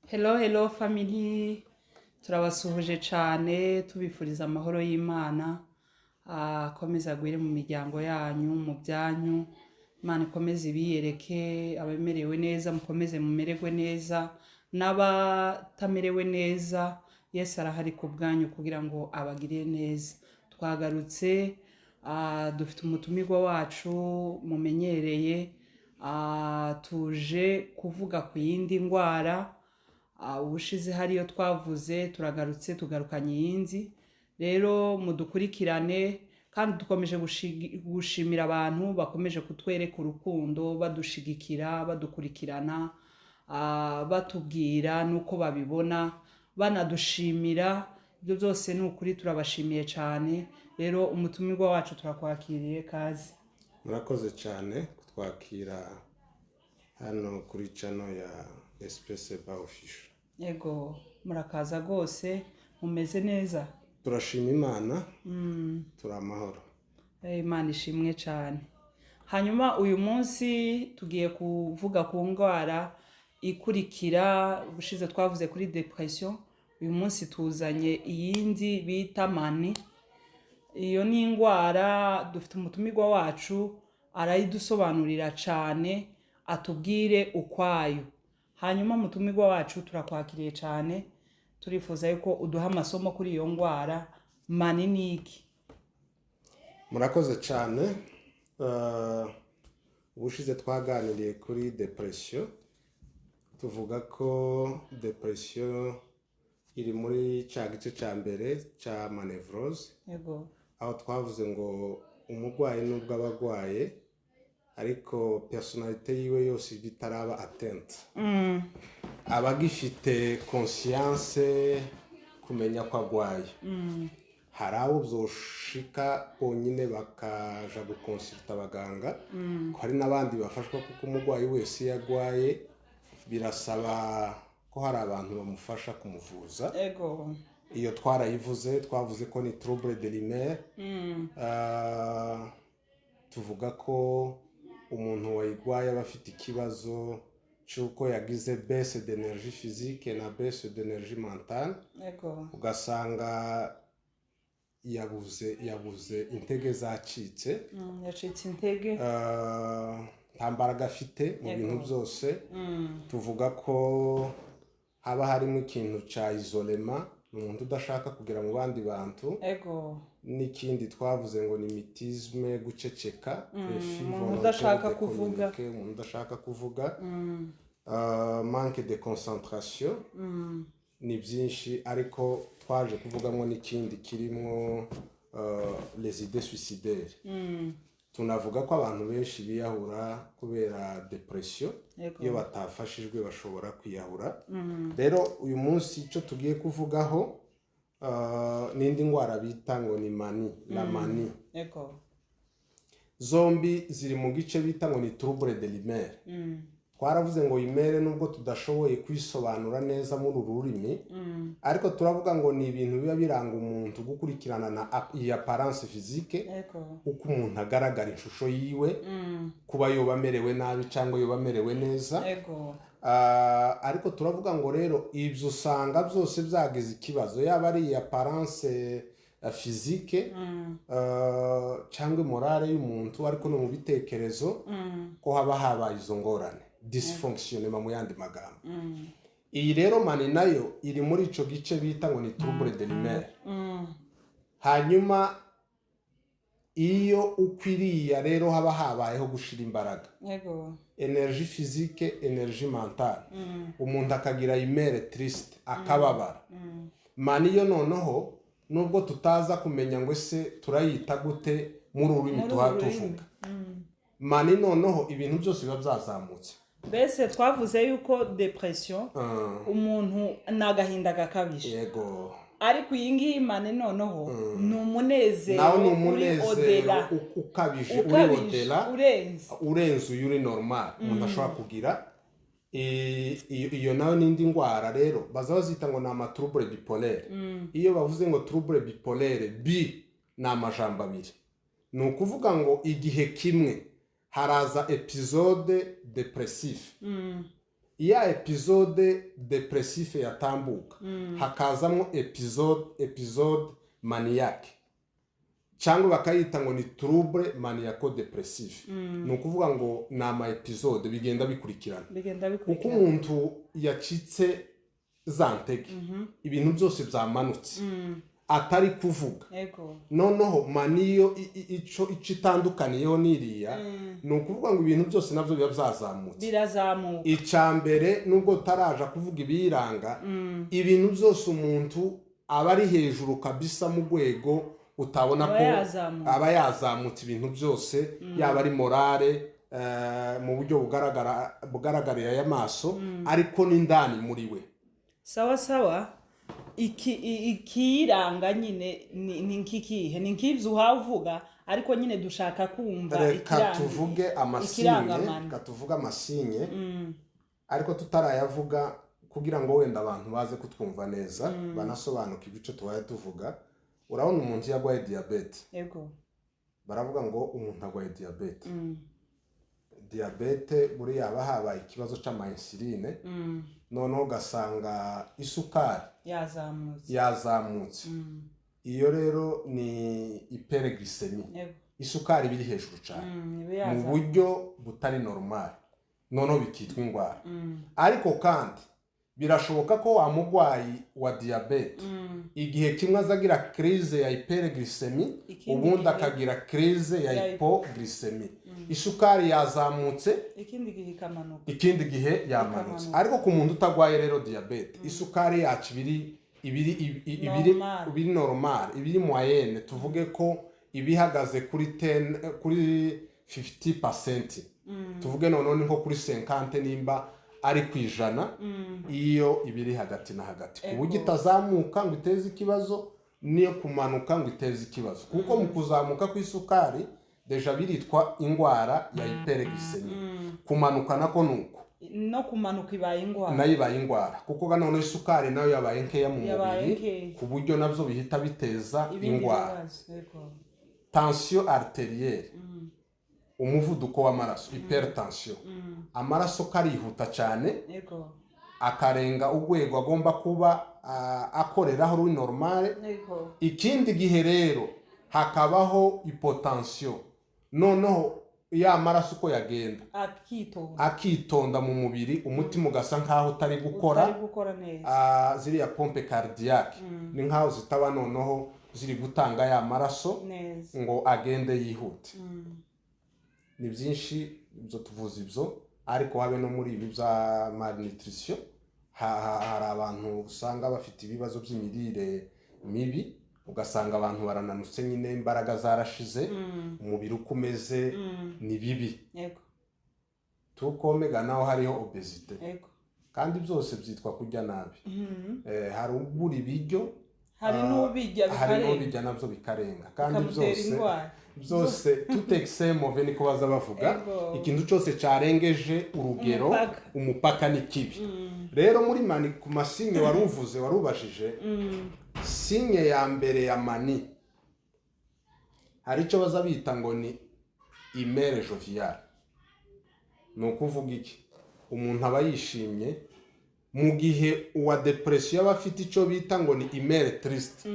Hello family, turabasuhuje cyane tubifuriza amahoro y'Imana akomeza agwire mu miryango yanyu mu byanyu. Imana ikomeze ibiyereke, abamerewe neza mukomeze mumererwe neza, n'abatamerewe neza Yesu arahari ku bwanyu kugira ngo abagirire neza. Twagarutse dufite umutumirwa wacu mumenyereye, tuje kuvuga ku yindi ndwara. Ubushize hariyo twavuze, turagarutse tugarukanye iyindi. Rero mudukurikirane kandi dukomeje gushimira abantu bakomeje kutwereka urukundo, badushigikira, badukurikirana, batubwira nuko babibona, banadushimira. Ibyo byose ni ukuri turabashimiye cyane. Rero umutumirwa wacu turakwakiriye, kazi. Murakoze cyane kutwakira hano kuri channel ya Express Bar Official. Yego, murakaza rwose, mumeze neza. Turashima Imana, turamahoro. Imana ishimwe cyane. Hanyuma uyu munsi tugiye kuvuga ku ndwara ikurikira. Ubushize twavuze kuri depression, uyu munsi tuzanye iyindi bita mani. Iyo ni indwara, dufite umutumirwa wacu arayidusobanurira cyane, atubwire ukwayo. Hanyuma umutumirwa wacu turakwakiriye cyane, turifuza yuko uduha amasomo kuri iyo ndwara mani ni iki. Murakoze cyane. Ubushize twaganiriye kuri depression, tuvuga ko depression iri muri cya gice cya mbere cya manevrose. Yego. Aho twavuze ngo umurwayi nubwo aba arwaye ariko personalite yiwe yose bitaraba atteinte, aba agifite conscience kumenya ko arwaye. Hari abo byoshika bonyine bakaja gukonsulta abaganga, ko hari n'abandi bafashwa kuko umurwayi wese iyo arwaye birasaba ko hari abantu bamufasha kumuvuza. Ego. Iyo twarayivuze, twavuze ko ni trouble de l'humeur. Tuvuga ko umuntu wayigwaye aba afite ikibazo cy'uko yagize baisse d'énergie physique na baisse d'énergie mentale. Ego. Ugasanga yabuze intege zacitse, yacitse intege, nta mbaraga afite mu bintu byose. Tuvuga ko haba harimo ikintu cya isolema, umuntu udashaka kugera mu bandi bantu. Ego. N'ikindi twavuze ngo ni mitisme, guceceka, umuntu udashaka kuvuga, umuntu udashaka kuvuga, manque de concentration. Ni byinshi, ariko twaje kuvugamo n'ikindi kirimo les idées suicidaires. Tunavuga ko abantu benshi biyahura kubera depression. Iyo batafashijwe bashobora kwiyahura. Rero uyu munsi icyo tugiye kuvugaho n'indi ndwara bita ngo ni mani, la mani. Ego. Zombi ziri mu gice bita ngo ni trouble de l'humeur. Twaravuze ngo imere nubwo tudashoboye kwisobanura neza muri uru rurimi, ariko turavuga ngo ni ibintu biba biranga umuntu gukurikirana na apparence physique, uko umuntu agaragara ishusho yiwe, kuba yoba amerewe nabi cyangwa yoba amerewe neza. Ariko turavuga ngo rero ibyo usanga byose byagize ikibazo, yaba ari apparence physique cyangwa morale y'umuntu, ariko no mu bitekerezo ko haba habaye izo ngorane, dysfonctionnement mu yandi magambo. Iyi rero mani nayo iri muri ico gice bita ngo ni trouble de l'humeur. Hanyuma iyo ukwiriya rero haba habayeho gushira imbaraga, energie physique, energie mentale. Umuntu akagira humeur triste, akababara. Mani yo noneho nubwo tutaza kumenya ngo ese turayita gute muri ururimi tuvuga, mani noneho ibintu byose biba byazamutse. Bese twavuze yuko depression umuntu nagahinda gakabije. Yego. Ariko iyi ngiyi mani noneho ni umunezero, nawe ni umunezero ukabije, uri odela, urenze uyu uri normal umuntu ashobora kugira. Iyo nawe n'indi ndwara rero baza bazita ngo ni amatrouble bipolaire. Iyo bavuze ngo trouble bipolaire, bi ni amajambo abiri. Ni ukuvuga ngo igihe kimwe haraza episode depressif, iya episode depressive yatambuka hakazamo episode maniaque cyangwa bakayita ngo ni trouble maniaco depressive ni ukuvuga ngo ni ama episode bigenda bikurikirana kuko umuntu yacitse za ntege ibintu byose byamanutse atari kuvuga noneho maniyo ico itandukaniyeho n'iriya ni ukuvuga ngo ibintu byose nabyo biba byazamutse icambere nubwo taraja kuvuga ibiranga ibintu byose umuntu aba ari hejuru kabisa mu rwego utabona ko aba yazamutse ibintu byose yaba ari morale mu buryo bugaragarira y'amaso ariko n'indani muri we sawa ikiranga nyine ni nkikihe ni nk'ibyo uhavuga ariko nyine dushaka kumva ikiranga tuvuge amasinye ariko tutarayavuga kugira ngo wenda abantu baze kutwumva neza banasobanuka ibice tubaye tuvuga. Urabona umuntu yagwaye diabete baravuga ngo umuntu agwaye diabete buri yaba habaye ikibazo c'amayinsuline noneho ugasanga isukari yazamutse iyo rero ni hyperglycemie isukari biri hejuru cyane mu buryo butari normal noneho bikitwa ingwara ariko kandi birashoboka ko wa mugwayi wa diabete igihe kimwe azagira crise ya hyperglycemie ubundi akagira crise ya hypoglycemie isukari yazamutse ikindi gihe yamanutse ariko ku muntu utagwaye rero diabete isukari yacu ibiri normal ibiri moyenne tuvuge ko ibihagaze kuri 50% tuvuge none nko kuri 50 nimba ari kwijana iyo ibiri hagati na hagati ku buryo itazamuka ngo iteze ikibazo niyo kumanuka ngo iteze ikibazo kuko mu kuzamuka kw'isukari deja biritwa ingwara ya hyperglycemie kumanuka nako nuko no kumanuka ibaye ingwara nayo ibaye ingwara kuko none isukari nayo yabaye nkeya mu mubiri ku buryo navyo bihita biteza ingwara. Tension arterielle umuvuduko w'amaraso hypertension amaraso karihuta cyane akarenga urwego agomba kuba akoreraho ruri normale ikindi gihe rero hakabaho hypotension noneho ya maraso uko yagenda akitonda mu mubiri umutima ugasa nkaho utari gukora ziriya pompe cardiaque ni nkaho zitaba noneho ziri gutanga ya maraso ngo agende yihute. Ni byinshi byo tuvuza ibyo ariko habe no muri ibi bya malnutrition hari abantu usanga bafite ibibazo by'imirire mibi ugasanga abantu barananutse nyine imbaraga zarashize umubiri ukomeze ni bibi tukomega naho hariho obesite kandi byose byitwa kurya nabi hari uburi ibiryo hari n'ubijya nabyo bikarenga kandi byose tutekisemo niko baza bavuga ikintu cyose cyarengeje urugero umupaka ni kibi rero muri mani ku masinye warubajije sinye ya mbere ya mani hari icyo baza bita ngo ni humeur joviale ni ukuvuga iki umuntu aba yishimye mu gihe uwa depression aba afite icyo bita ngo ni humeur triste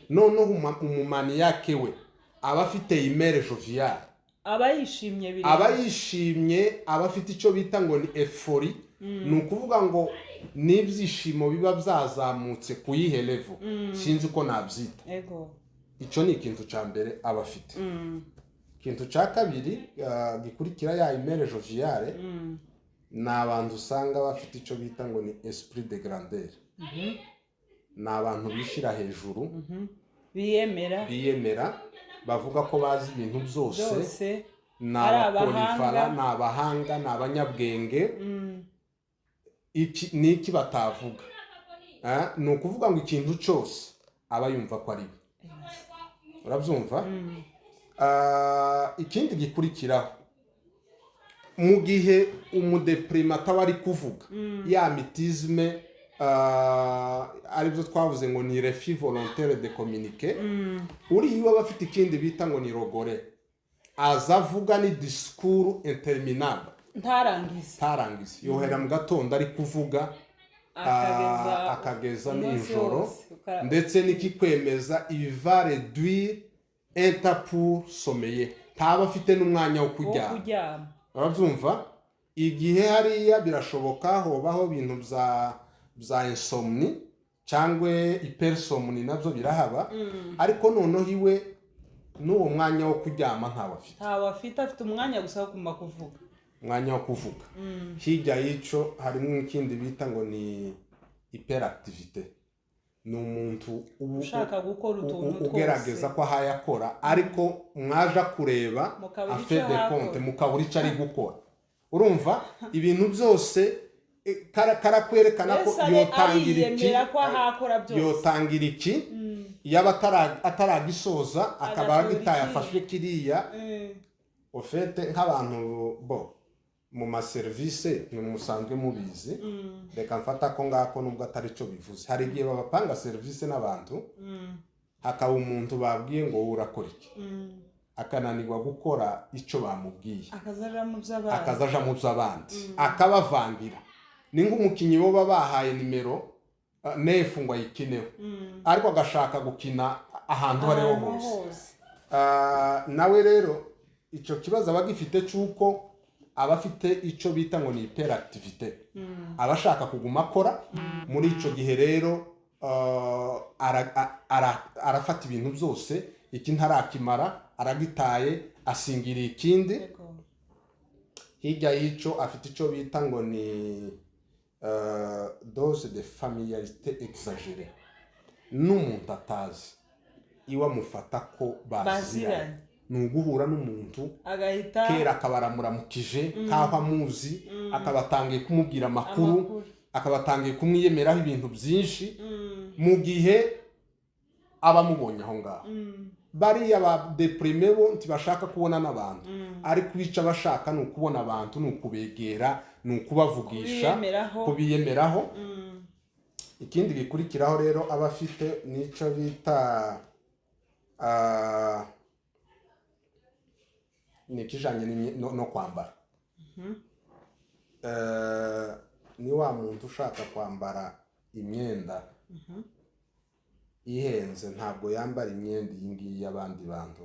noneho umumaniake we aba afite humeur joviale aba yishimye aba afite icyo bita ngo ni euphorie ni ukuvuga ngo n'ibyishimo biba byazamutse ku yihe level sinzi uko nabyita icyo ni ikintu cya mbere aba afite ikintu cya kabiri gikurikira ya humeur joviale ni abantu usanga bafite icyo bita ngo ni esprit de grandeur ni abantu bishyira hejuru biyemera bavuga ko bazi ibintu byose ni abapolifara ni abahanga ni abanyabwenge ni iki batavuga ni ukuvuga ngo ikintu cyose aba yumva ko ari we urabyumva ikindi gikurikiraho mu gihe umudeprima ataba ari kuvuga ya mitisme aribyo twavuze ngo ni refus volontaire de communiquer uriya aba afite ikindi bita ngo ni rogore aza avuga ni discours interminable ntarangize yohera mu gatondo ari kuvuga akageza nijoro ndetse n'ikikwemeza iva réduire un temps pour sommeiller ntaba afite n'umwanya wo kuryama urabyumva igihe hariya birashoboka hobaho ibintu bya insomni cyangwa hypersomni nabyo birahaba ariko noneho iwe n'uwo mwanya wo kuryama ntawe afite umwanya gusa wo kuma kuvuga umwanya wo kuvuga hirya y'icyo harimo ikindi bita ngo ni hyperactivité ni umuntu ushaka gukora utuntu ugerageza ko ahayakora ariko mwaja kureba afite de compte mukabura icyo ari gukora urumva ibintu byose karakwerekana ko yotangira iki yaba ataragisoza akaba agitaye afashe kiriya ofete nk'abantu bo mu maserivisi ni musanzwe mubizi reka mfata ko ngako nubwo atari cyo bivuze hari igihe babapanga serivisi n'abantu hakaba umuntu babwiye ngo urakora iki akananirwa gukora icyo bamubwiye akazaja mu by'abandi akabavangira ni nk'umukinnyi bo babahaye nimero nefu ngo ayikineho ariko agashaka gukina ahantu hariho hose nawe rero icyo kibazo aba gifite cy'uko aba afite icyo bita ngo ni hyperactivité aba ashaka kuguma akora muri icyo gihe rero arafata ibintu byose iki ntarakimara aragitaye asingiriye ikindi hirya y'icyo afite icyo bita ngo ni dose de familiarité exagérée n'umuntu atazi iwe amufata ko baziranye ni uguhura n'umuntu kera akaba aramuramukije nk'aho amuzi akaba atangiye kumubwira amakuru akaba atangiye kumwiyemeraho ibintu byinshi mu gihe aba amubonye aho ngaho bariya ba deprime bo ntibashaka kubona n'abantu ariko icyo bashaka ni ukubona abantu ni ukubegera ni ukubavugisha kubiyemeraho ikindi gikurikiraho rero aba afite n'icyo bita ni ikijanye no kwambara ni wa muntu ushaka kwambara imyenda ihenze ntabwo yambara imyenda iyi ngiyi y'abandi bantu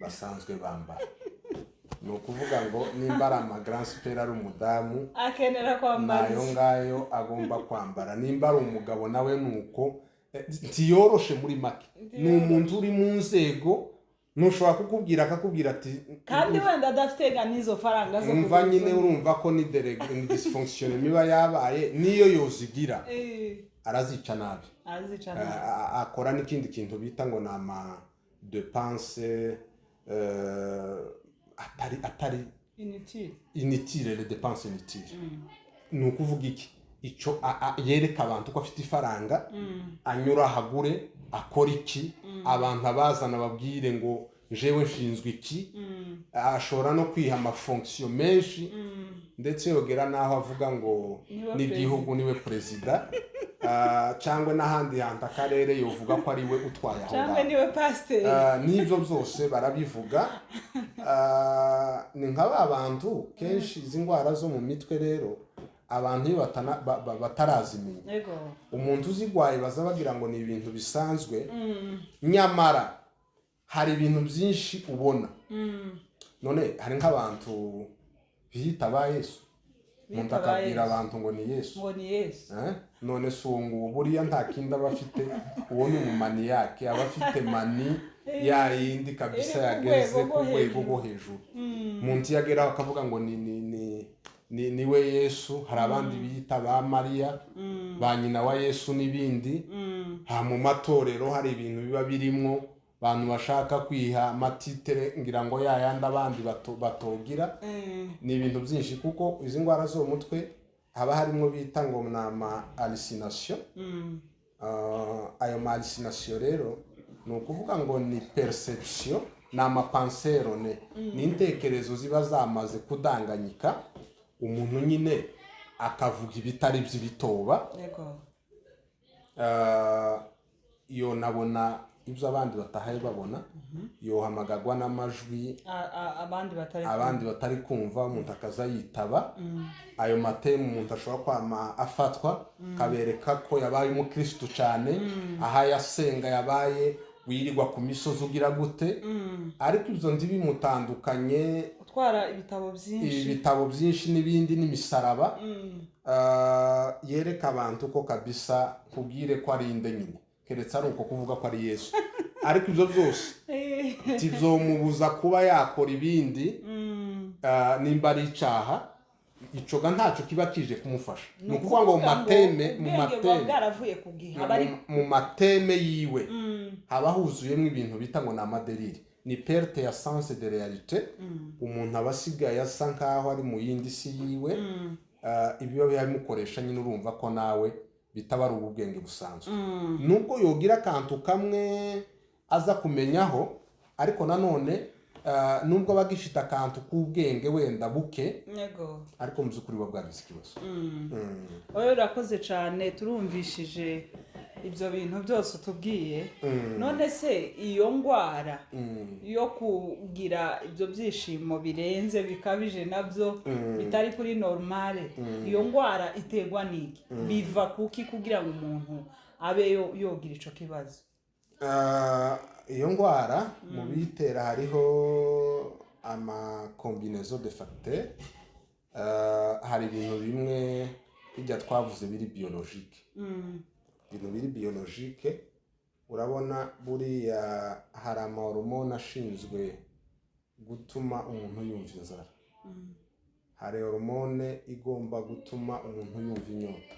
basanzwe bambara ni ukuvuga ngo nimba ari amagrand super ari umudamu akenera kwambara nayo ngayo agomba kwambara nimba ari umugabo nawe nuko ntiyoroshe muri make ni umuntu uri mu nzego ntushobora kukubwira akakubwira ati kandi wenda adafite n'izo faranga zo umva nyine urumva ko ni dysfonction miba yabaye niyo yozigira arazica nabi akora n'ikindi kintu bita ngo ni ama dépense atari inutile les dépenses inutiles ni ukuvuga iki icyo yereka abantu ko afite ifaranga anyura ahagure akora iki abantu abazana babwire ngo jewe nshinzwe iki ashobora no kwiha amafonction menshi ndetse yogera naho avuga ngo n'igihugu niwe perezida cyangwa n'ahandi hantu akarere yovuga ko ari we utwaye aho cyangwa niwe pasiteri n'ibyo byose barabivuga ni nk'aba bantu kenshi izi ndwara zo mu mitwe rero abantu iyo batarazimenya umuntu uzigwaye baza bagira ngo ni ibintu bisanzwe nyamara hari ibintu byinshi ubona none hari nk'abantu biyita ba Yesu umuntu akabwira abantu ngo ni Yesu none si uwo nguwo buriya nta kindi aba afite uwo ni umumaniyake aba afite mani ya yindi kabisa yageze ku rwego rwo hejuru umuntu iyo ageraho akavuga ngo niwe Yesu hari abandi biyita ba Mariya ba nyina wa Yesu n'ibindi mu matorero hari ibintu biba birimo abantu bashaka kwiha amatitere ngira ngo yayandi abandi batogira ni ibintu byinshi kuko izi ndwara zo mu mutwe haba harimo bita ngo ni ama hallucination ayo ma hallucination rero ni ukuvuga ngo ni perception ni amapensero ni intekerezo ziba zamaze kudanganyika umuntu nyine akavuga ibitari by'ibitoba iyo nabona ibyo abandi batahaye babona, yohamagagwa n'amajwi abandi batari kumva, umuntu akaza yitaba. Ayo matemu umuntu ashobora kwama afatwa, kabereka ko yabaye umukristo cyane, aha yasenga yabaye wirirwa ku misozi ugira gute. Ariko ibyo bimutandukanye, utwara ibitabo byinshi n'ibindi n'imisaraba, yereka abantu ko kabisa kubwire ko ari inde nyine, keretse ari uko kuvuga ko ari Yesu. Ariko ibyo byose tizomubuza kuba yakora ibindi, nimba ari icyaha icoga ntacyo kiba kije kumufasha. Ni ukuvuga ngo mu mateme yiwe haba huzuyemo ibintu bita ngo ni amaderire, ni perte ya sens de réalité. Umuntu aba asigaye asa nkaho ari mu yindi si yiwe. Ibiba bimukoresha nyine, urumva ko nawe bitaba ari ubwenge busanzwe. Nubwo yogira akantu kamwe aza kumenyaho, ariko nanone nubwo bagifite akantu k'ubwenge wenda buke, ariko mu by'ukuri buba bwagize ikibazo. Wowe urakoze cyane, turumvishije ibyo bintu byose utubwiye. None se iyo ndwara yo kugira ibyo byishimo birenze bikabije nabyo bitari kuri normale, iyo ndwara iterwa n'iki? Biva kuki kugira ngo umuntu abe yogira icyo kibazo? Iyo ndwara mu bitera hariho amakombinezo de facteur. Hari ibintu bimwe bijya twavuze biri biologique. Ibintu biri biologique, urabona buriya hari amahormone ashinzwe gutuma umuntu yumva inzara. Hari hormone igomba gutuma umuntu yumva inyota.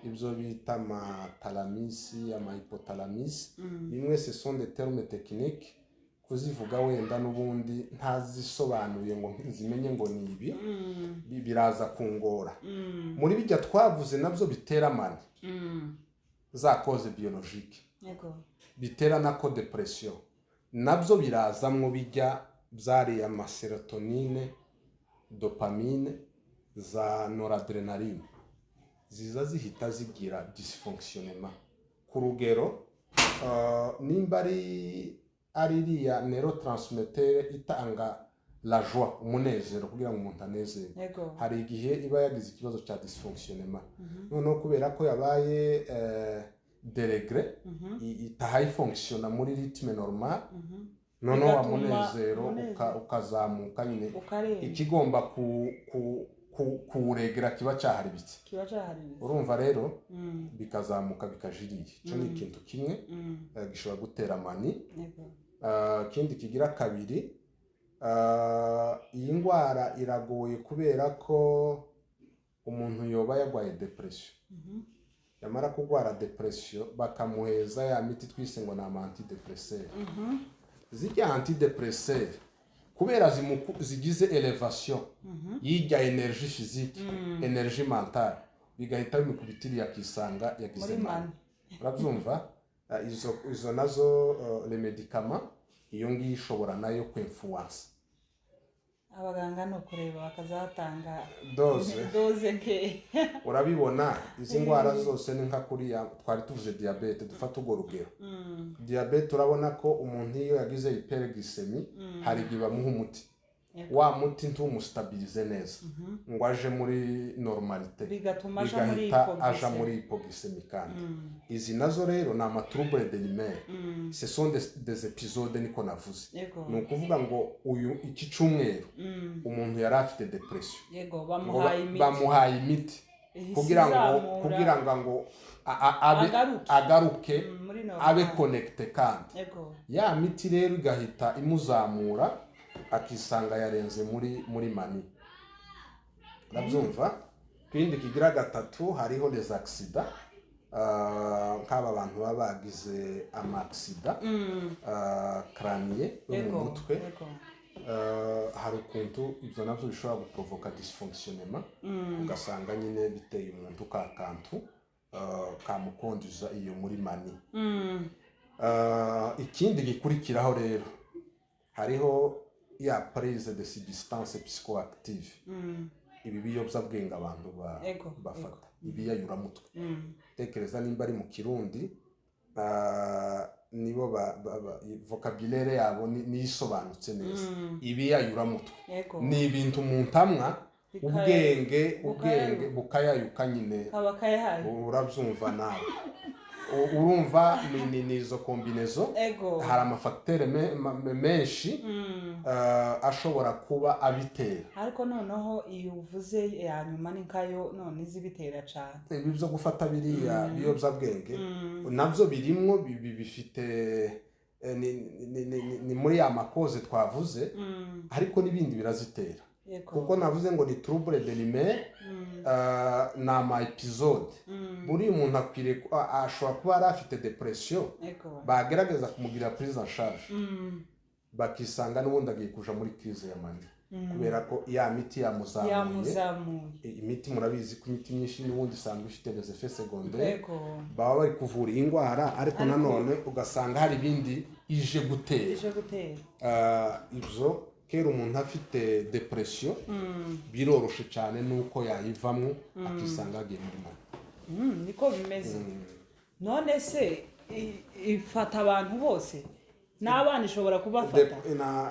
Ibyo bita amatalamisi, amahypothalamus. Bimwe ce sont des termes techniques, kuzivuga wenda n'ubundi ntazisobanuye ngo zimenye ngo ni ibi, biraza kungora. Muri bijya twavuze nabyo bitera mani, za cause biologique, bitera nako depression, nabyo birazamwo bijya byariye amaserotonine, dopamine, za noradrenaline, ziza zihita zigira dysfonctionnement. Ku rugero, nimba ari iriya neurotransmitter itanga la joie, umunezero, kugira ngo umuntu anezerwe, hari igihe iba yagize ikibazo cya dysfonctionnement. Noneho kubera ko yabaye deregre, itahaye fonctiona muri rythme normal, noneho wa munezero ukazamuka nyine, ikigomba kuwuregera kiba cyaharibitse. Urumva rero bikazamuka bikajiriye. Icyo ni ikintu kimwe gishobora gutera mani. Ikindi kigira kabiri, iyi ndwara iragoye kubera ko umuntu yoba yarwaye depression, yamara kurwara depression bakamuheza ya miti twise ngo ni antidepresseur. Zijya antidepresseur kubera zigize elevation y'ijya energie physique, energie mentale, bigahita bimukubitiriye akisanga yagize mani. Urabyumva? Izo nazo les médicaments, iyo ngiyo ishobora nayo kwinfluence. Abaganga no kureba bakazatanga doze nke. Urabibona izi ndwara zose ni nka kuriya twari tuvuze diabete, dufata urwo rugero. Diabete urabona ko umuntu iyo yagize hyperglycemie hari igihe bamuha umuti, wa muti ntumustabirize neza ngo aje muri normalite, bigatuma aja muri hypoglycemie. Kandi izi nazo rero ni amatrouble de l'humeur, ce sont des épisodes niko navuze. Ni ukuvuga ngo uyu iki cyumweru umuntu yari afite depression, bamuhaye imiti kugira ngo agaruke abe connecte. Kandi ya miti rero igahita imuzamura akisanga yarenze muri mani. Urabyumva? Ikindi kigira gatatu, hariho les accidents. Nk'aba bantu baba bagize amaksida crânien yo mu mutwe, hari ukuntu ibyo nabyo bishobora guprovoka dysfonctionnement, ugasanga nyine biteye umuntu ka kantu kamukonduza iyo muri mani. Ikindi gikurikiraho rero, hariho ya prise de substance psychoactive, ibi biyobyabwenge abantu bafata, ibiyayuramutwe. Tekereza nimba ari mu Kirundi nibo vocabulaire yabo niyisobanutse neza ibiyayuramutwe yego ni ibintu umuntu amwa ubwenge bukayayuka nyine urabyumva nawe urumva ni izo kombinezo hari amafagiteri menshi ashobora kuba abitera ariko noneho iyo uvuze ya nyuma ni nkayo none izibitera cyane ibi byo gufata biriya biyobyabwenge nabyo birimwo bifite ni muri ya makoze twavuze ariko n'ibindi birazitera kuko navuze ngo ni trouble de l'humeur ni ama episode buri umuntu akwiriye ashobora kuba yari afite depression bagerageza kumugira prise en charge bakisanga n'ubundi agiye kuja muri crise ya mani kubera ko ya miti yamuzamuye imiti murabizi ko imiti myinshi n'ubundi isanzwe ifite des effets secondaires baba bari kuvura iyi ndwara ariko nanone ugasanga hari ibindi ije gutera ibyo kera umuntu afite depression biroroshe cyane nuko yayivamo akisanga agiye muri mani niko bimeze none se ifata abantu bose n'abana ishobora kubafata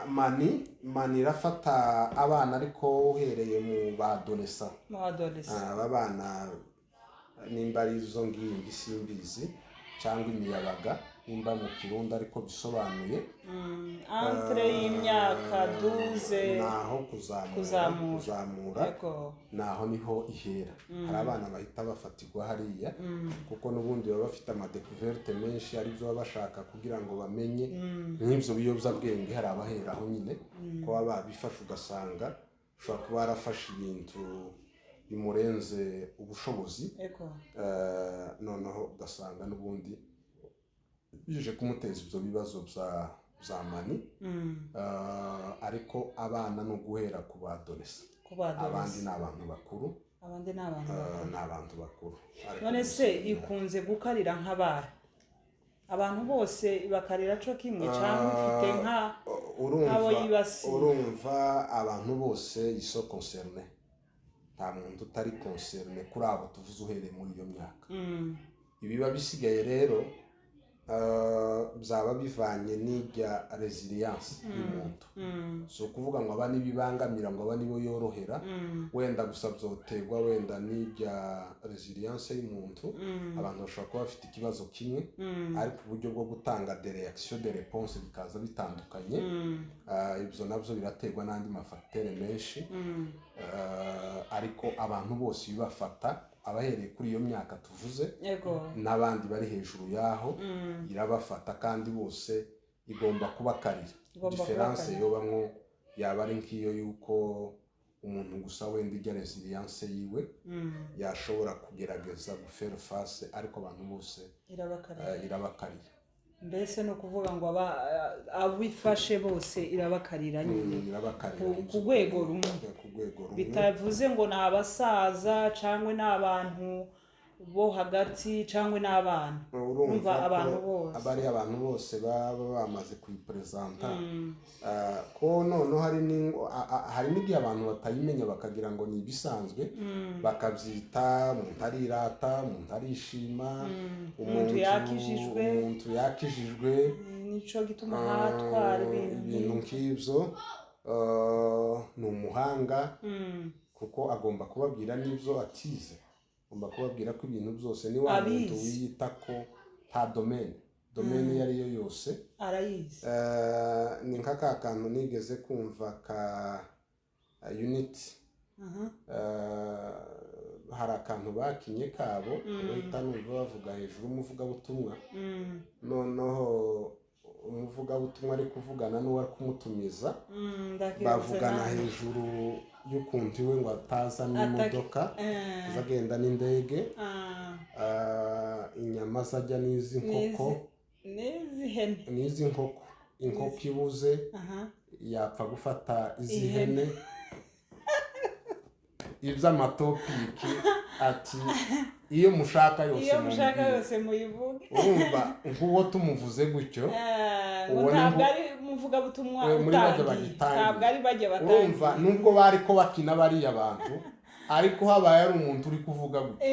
mani irafata abana ariko uhereye mu badolesa aba bana nimba ari izo ngimbi simbizi cyangwa imiyabaga nimba mu kirundi ariko bisobanuye entre y'imyaka 12 naho kuzamura naho niho ihera hari abana bahita bafatirwa hariya kuko n'ubundi baba bafite amadekuverte menshi aribyo baba bashaka kugira ngo bamenye nk'ibyo biyobyabwenge hari abaheraho nyine ko baba babifashe ugasanga ushobora kuba yarafashe ibintu bimurenze ubushobozi noneho ugasanga n'ubundi bije kumuteza ibyo bibazo bya mani ariko abana no guhera ku badolesa abandi ni abantu bakuru none se ikunze gukarira nk'abana abantu bose bakarira cyo kimwe cyangwa ufite nk'abo yibasiye urumva abantu bose iso concerne nta muntu utari concerne kuri abo tuvuze uhereye muri iyo myaka ibiba bisigaye rero byaba bivanye n'irya resilience y'umuntu so kuvuga ngo aba nibibangamira ngo aba nibo yorohera wenda gusa byoterwa wenda n'irya resilience y'umuntu abantu bashobora kuba bafite ikibazo kimwe ariko uburyo bwo gutanga de reaction de réponse bikaza bitandukanye ibyo nabyo biraterwa n'andi mafagiteri menshi ariko abantu bose bibafata abahereye kuri iyo myaka tuvuze n'abandi bari hejuru yaho irabafata kandi bose igomba kubakarira diferanse yo bamwe yaba ari nk'iyo yuko umuntu gusa wenda ijya resilience yiwe yashobora kugerageza gufera face ariko abantu bose irabakarira mbese no kuvuga ngo abifashe bose irabakarira nyine ku rwego rumwe bitavuze ngo ni abasaza cyangwa n'abantu bo hagati cyangwa n'abana urumva abantu bose abari abantu bose baba bamaze kuyipresenta ko none hari n'igihe abantu batayimenya bakagira ngo ni ibisanzwe bakabyita umuntu arirata umuntu arishima umuntu yakijijwe nico gituma hatwara ibintu nk'ibyo ni umuhanga kuko agomba kubabwira n'ibyo atize agomba kubabwira ko ibintu byose ni wa muntu wiyita ko nta domaine iyo ari yo yose arayizi ni nk'aka kantu nigeze kumva ka unity hari akantu bakinye kabo bahita numva bavuga hejuru umuvugabutumwa noneho umuvugabutumwa ari kuvugana n'uwari kumutumiza bavugana hejuru y'ukuntu iwe ngo ataza n'imodoka azagenda n'indege inyama zajya n'izi nkoko n'izi nkoko inkoko ibuze yapfa gufata izi hene iby'amatopiki ati iyo mushaka yose muyivuge urumva nk'uwo tumuvuze gutyo ntabwo ari umuvugabutumwa utangiye ntabwo ari bajya batangiye urumva nubwo bari ko bakina bariya bantu ariko habaye ari umuntu uri kuvuga gutyo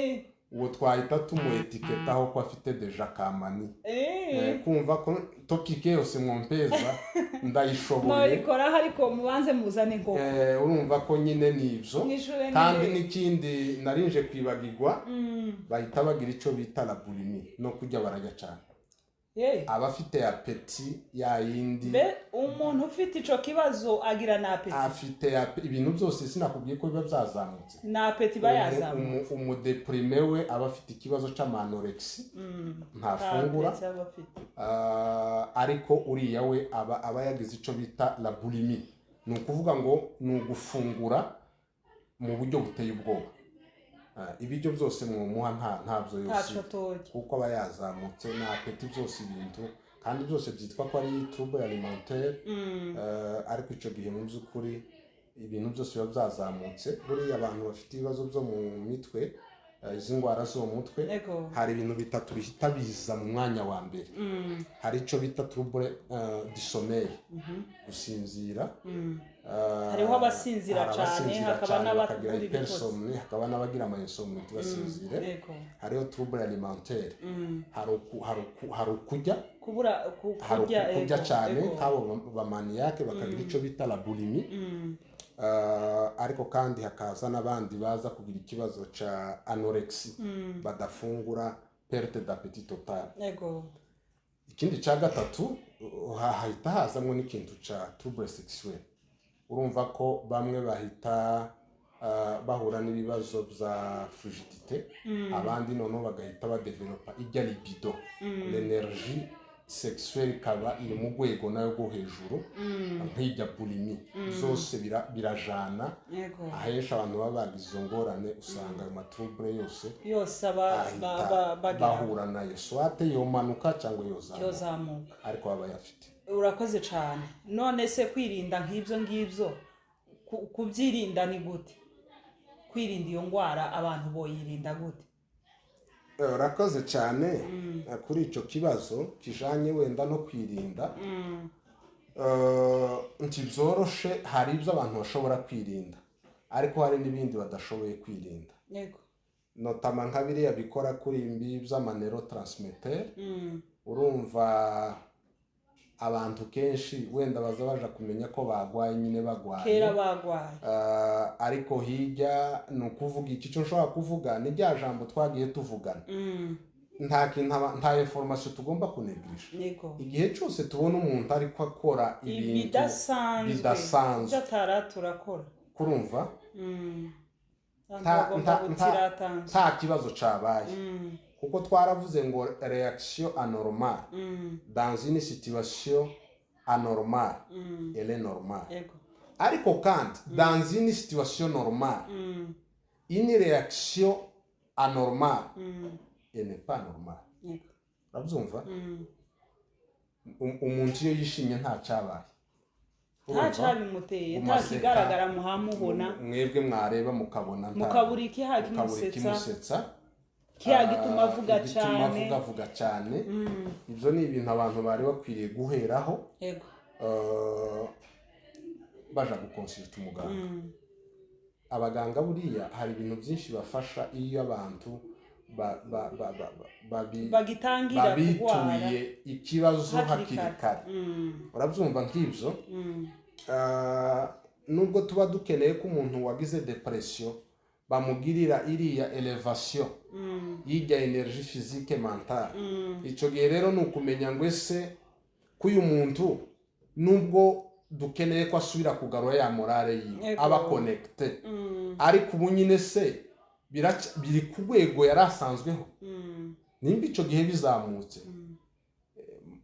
uwo twahita tumuetiketaho ko afite deja kamani kumva ko topike yose mwompeza ndayishoboye noyikoraho ariko mubanze muzane inkoko urumva ko nyine nivyo kandi n'ikindi narinje kwibagirwa bahita bagira ico bita la boulimie no kurya barajya cyane abafite apeti ya yindi be umuntu ufite ico kibazo agira na apeti afite ibintu byose sinakubwiye ko biba byazamutse na apeti bayazamutse umudeprime we aba afite ikibazo c'amanorexie ntafungura ariko uriya we aba yagize ico bita la boulimie ni ukuvuga ngo ni ugufungura mu buryo buteye ubwoba ibiryo byose mwumuha ntabyo yose kuko aba yazamutse na apeti byose ibintu kandi byose byitwa ko ari trouble alimentaire ariko ico gihe mu by'ukuri ibintu byose biba byazamutse buriya abantu bafite ibibazo byo mu mitwe izi ndwara zo mu mutwe hari ibintu bitatu bihita biza mu mwanya wa mbere hari ico bita trouble du sommeil gusinzira hariho abasinzira cyane hakaba n'abagira hypersomnie hakaba n'abagira insomnie tubasinzire hariho trouble alimentaire hari ukujya kurya cyane nk'abo bamaniake bakagira ico bita la boulimie ariko kandi hakaza n'abandi baza kugira ikibazo ca anorexie badafungura perte d'appétit total ikindi ca gatatu hahita hazamwo n'ikintu ca trouble sexuel urumva ko bamwe bahita bahura n'ibibazo bya frigidité abandi noneho bagahita badevelopa ijya libido l'energie sexuelle ikaba iri mu rwego nayo rwo hejuru nk'ijya boulimie zose birajana ahenshi abantu baba bagize izo ngorane usanga ayo matrouble yose bahura nayo swate yomanuka cyangwa yozamuka ariko baba yafite urakoze cyane none se kwirinda nk'ibyo ngibyo kubyirinda ni gute kwirinda iyo ndwara abantu boyirinda gute urakoze cyane kuri icyo kibazo kijanye wenda no kwirinda ntibyoroshe hari ibyo abantu bashobora kwirinda ariko hari n'ibindi badashoboye kwirinda notama nka biriya bikora kuri imbi by'amaneurotransmitter urumva abantu kenshi wenda baza baje kumenya ko bagwaye nyine bagwaye kera bagwaye ariko hirya ni ukuvuga iki cyo nshobora kuvuga ni rya jambo twagiye tuvugana nta information tugomba kunegisha igihe cyose tubona umuntu ariko akora ibintu bidasanzwe turakora kurumva nta kibazo cabaye kuko twaravuze ngo réaction anormale dans une situation anormale elle est normale ariko kandi dans une situation normale une réaction anormale elle n'est pas normale urabyumva umuntu iyo yishimye nta cyabaye nta cyabimuteye nta kigaragara muhamubona mwebwe mwareba mukabona mukabura ikimusetsa kiya gituma avuga cyane ibyo ni ibintu abantu bari bakwiriye guheraho baja gukonsulta umuganga abaganga buriya hari ibintu byinshi bafasha iyo abantu babituye ikibazo hakiri kare urabyumva nk'ibyo nubwo tuba dukeneye ko umuntu wagize depression bamugirira iriya elevation y'ijya energie physique mentale icyo gihe rero ni ukumenya ngo ese ko uyu muntu nubwo dukeneye ko asubira kugarura ya morale yiwe aba connecte ariko ubu nyine se biri ku rwego yari asanzweho nimba icyo gihe bizamutse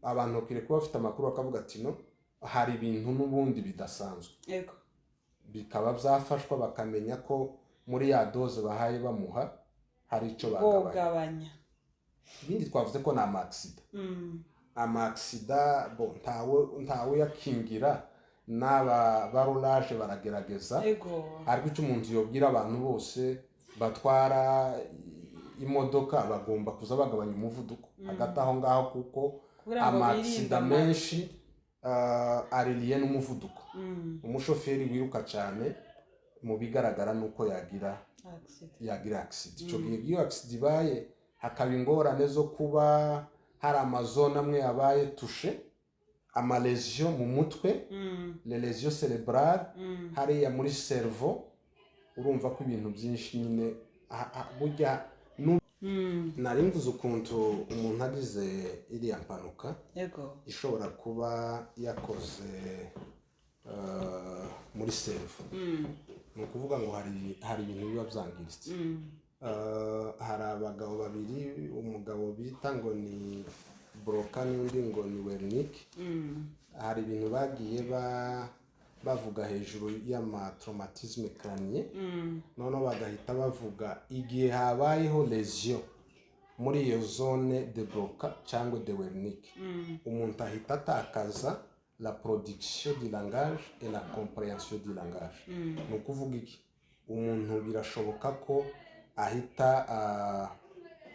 abantu bakwiriye kuba bafite amakuru bakavuga ati no hari ibintu n'ubundi bidasanzwe bikaba byafashwa bakamenya ko muri ya doze bahaye bamuha hari icyo bagabanya ibindi twavuze ko ni amaksida ntawe yakingira n'aba barolaje baragerageza ariko icyo umuntu yobwira abantu bose batwara imodoka bagomba kuza bagabanya umuvuduko hagati aho ngaho kuko amaksida menshi aririye n'umuvuduko umushoferi wiruka cyane mu bigaragara nuko yagira accident. Ico gihe iyo accident ibaye hakaba ingorane zo kuba hari amazone amwe yabaye touché, ama lésion mu mutwe, les lésions cérébrales, hariya muri cerveau. Urumva ko ibintu byinshi nyine burya nari mvuze ukuntu umuntu agize iriya mpanuka ishobora kuba yakoze muri cerveau. Ni ukuvuga ngo hari ibintu biba byangiritse. Hari abagabo babiri, umugabo bita ngo ni Broca n'undi ngo ni Wernicke. Hari ibintu bagiye bavuga hejuru y'amatraumatisme crânien, noneho bagahita bavuga igihe habayeho lésion muri iyo zone de Broca cyangwa de Wernicke, umuntu ahita atakaza la production du langage et la compréhension du langage. Ni ukuvuga iki? Umuntu birashoboka ko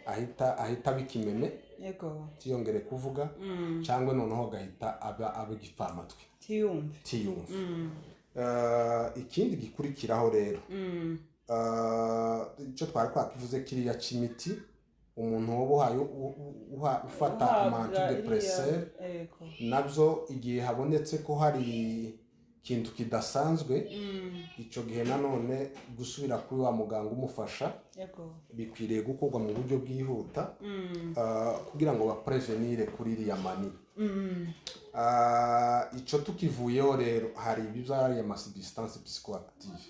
ahita bikimeme tiyongere kuvuga, cyangwa noneho agahita aba igipfamatwi tiyumva. Ikindi gikurikiraho rero, icyo twari twakivuze kiriya c'imiti, umuntu woba ufata amantidepresseur, nabyo igihe habonetse ko hari ikintu kidasanzwe, icyo gihe nanone gusubira kuri wa muganga umufasha bikwiriye gukorwa mu buryo bwihuta, kugira ngo baprevenire kuri iriya mani. Icyo tukivuyeho rero, hari ibizari ama substance psychoactive.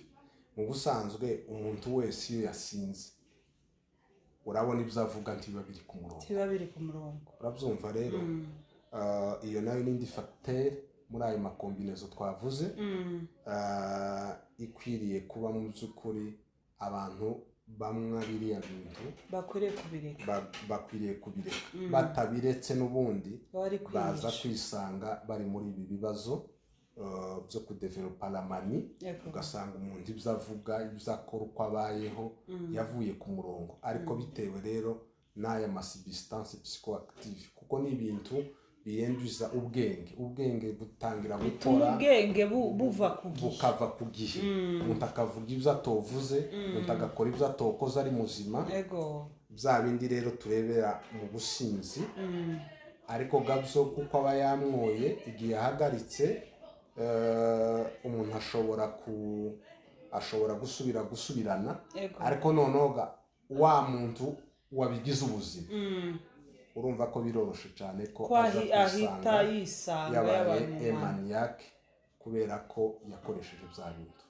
Mu busanzwe umuntu wese iyo yasinze, urabona ibyo avuga ntibiba biri ku murongo. Urabyumva rero, iyo nayo n'indi facteur muri ayo makombinezo twavuze, ikwiriye kuba mu by'ukuri abantu bamwe biriya bintu bakwiriye kubireka. Batabiretse n'ubundi baza kwisanga bari muri ibi bibazo byo kudevelopa la mani. Ugasanga umuntu ibyo avuga, ibyo akora, uko abayeho yavuye ku murongo, ariko bitewe rero n'aya masubstance psychoactive, kuko ni ibintu biyenduza ubwenge butangira gukora, ubwenge bukava ku gihe. Umuntu akavuga ibyo atovuze, umuntu agakora ibyo atokoze ari muzima. Bya bindi rero turebera mu businzi, ariko gabyo kuko aba yamwoye, igihe ahagaritse umuntu ashobora gusubirana, ariko noneho wa muntu wabigize ubuzima, urumva ko biroroshe cyane ko ahita yisanga yabaye maniaque kubera ko yakoresheje bya bintu.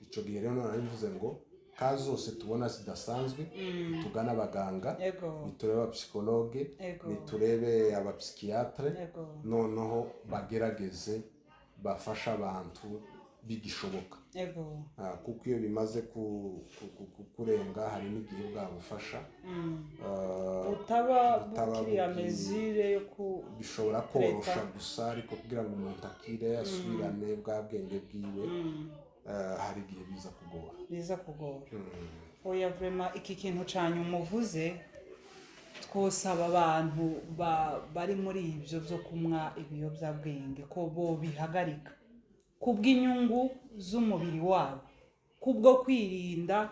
Icyo gihe rero nari mvuze ngo ka zose tubona zidasanzwe, tugana abaganga, niturebe abapsikologe, niturebe abapsikiatre, noneho bagerageze bafasha abantu bigishoboka. Kuko iyo bimaze kurenga, hari n'igihe bwabufasha utaba mesure yo bishobora korosha gusa, ariko kugira ngo umuntu akire asubirane bwa bwenge bwiwe, hari igihe biza kugora. Oya vraiment iki kintu cyane umuvuze, twosaba abantu bari muri ibyo byo kumwa ibiyobyabwenge ko bo bihagarika kubw'inyungu z'umubiri wabo, kubwo kwirinda,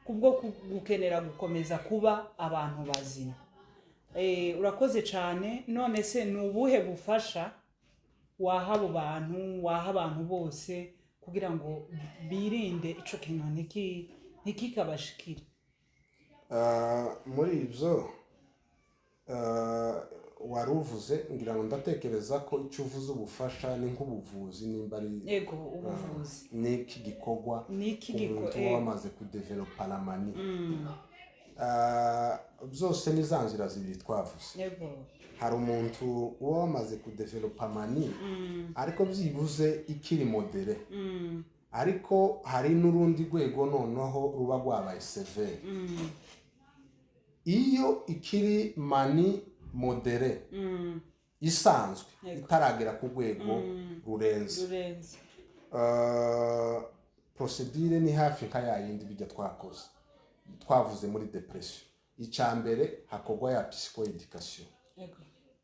kubwo gukenera gukomeza kuba abantu bazima. Urakoze cyane. None se ni ubuhe bufasha waha abo bantu, waha abantu bose kugira ngo birinde ico kintu ntikikabashikire? Muri ibyo waruvuze, ngira ngo ndatekereza ko icyo uvuze ubufasha ni nk'ubuvuzi, nimba ari ubuvuzi n'iki gikorwa umuntu wamaze kudevelopa la mani. Byose ni za nzira zibiri twavuze. Hari umuntu uba wamaze kudevelopa mani, ariko byibuze ikiri modere, ariko hari n'urundi rwego noneho ruba rwabaye severe. Iyo ikiri mani modere isanzwe, itaragera ku rwego rurenze, procedure ni hafi nka yayindi bijya twavuze muri depression. Icambere hakorwa ya psychoeducation.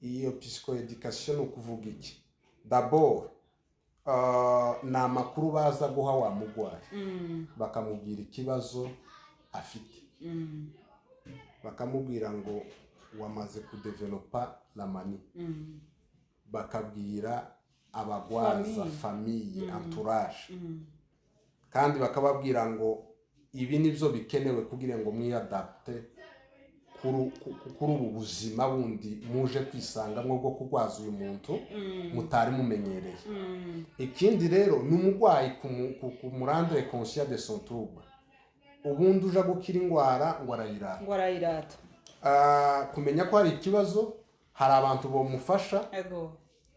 Iyo psychoeducation ni ukuvuga iki? D'abord ni amakuru baza guha wa murwayi bakamubwira ikibazo afite bakamubwira ngo wamaze kudevelopa la mani bakabwira abagwaza famiye entourage kandi bakababwira ngo ibi nibyo bikenewe kugira ngo mwiyadapte kuri ubu buzima bundi muje kwisangamo bwo kurwaza uyu muntu mutari mumenyereye. Ikindi rero ni umurwayi kumurandre conscient de son trouble. Ubundi uja gukira indwara ngo arayirata kumenya ko hari ikibazo, hari abantu bomufasha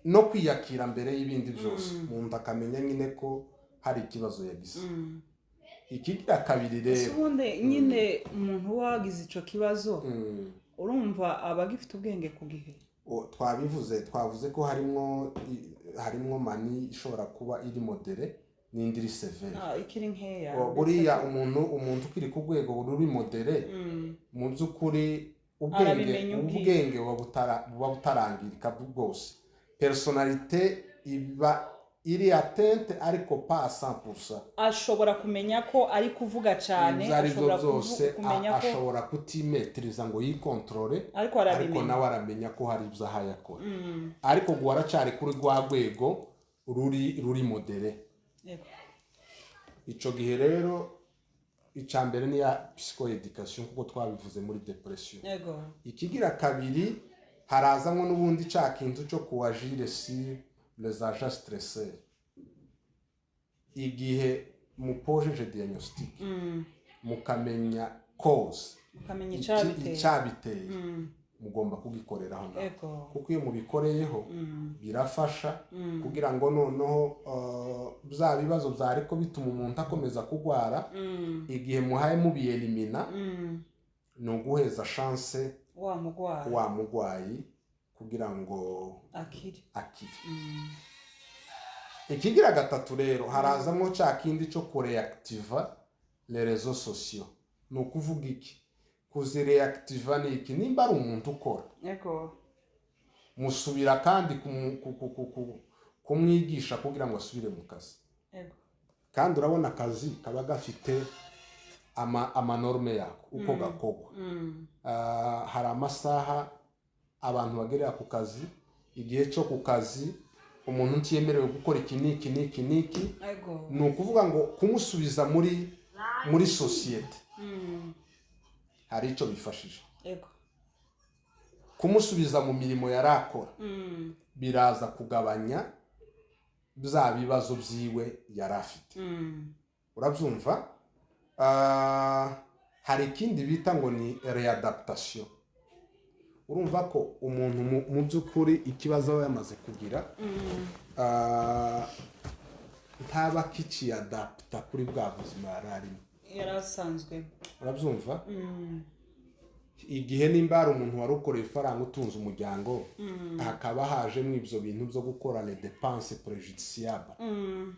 no kwiyakira mbere y'ibindi byose umuntu akamenya nyine ko hari ikibazo yagize. Ikigira kabiri rero ubundi nyine umuntu wagize ico kibazo urumva abagifite ubwenge ku gihe twavuze ko harimo mani ishobora kuba iri modere n'indi iri severe. Ikiri nkeya buriya umuntu ukiri ku rwego ruri modere mu by'ukuri ubwenge buba butarangirika bwose, personalite iba iri atente ariko pa 100%. Ashobora kumenya ko ari kuvuga cyane, ashobora kumenya ko ashobora kutimetiriza ngo yikontrole, ariko nawe aramenya ko hari ibyo ahayakora. Ariko guaracari kuri rwa rwego ruri modere. Ico gihe rero icambere ni ya psychoeducation kuko twabivuze muri depression. Ikigira kabiri harazamwe n'ubundi cakintu cyo kuagire si les agents stressés. Igihe mupojeje diagnostic mukamenya cause, mukamenya icabiteye mugomba kugikoreraho kuko iyo mubikoreyeho birafasha kugira ngo noneho bya bibazo byariko bituma umuntu akomeza kugwara igihe muhaye mubielimina no guheza chance wa mugwayi kugira ngo akiri. Ikigira gatatu rero harazamo cakindi cyo kureactiva les réseaux sociaux. No kuvuga iki kuzireactiva ni iki? Nimba ari umuntu ukora musubira kandi kumwigisha kugira ngo asubire mu kazi. Kandi urabona akazi kaba gafite amanorme yako uko gakogwa. Hari amasaha abantu bagerera ku kazi, igihe cyo ku kazi umuntu ntiyemerewe gukora iki niki ni ukuvuga ngo kumusubiza muri societe hari icyo bifashije. Kumusubiza mu mirimo yarakora biraza kugabanya bya bibazo byiwe yarafite. Urabyumva? Hari ikindi bita ngo ni readaptation. Urumva ko umuntu mu by'ukuri ikibazo aba yamaze kugira ntaba kiciyadapta kuri bwa buzima yarasanzwe. Urabyumva? Igihe nimba ari umuntu wari ukoreye ifaranga utunze umuryango hakaba haje mu ibyo bintu byo gukora les dépenses préjudiciables,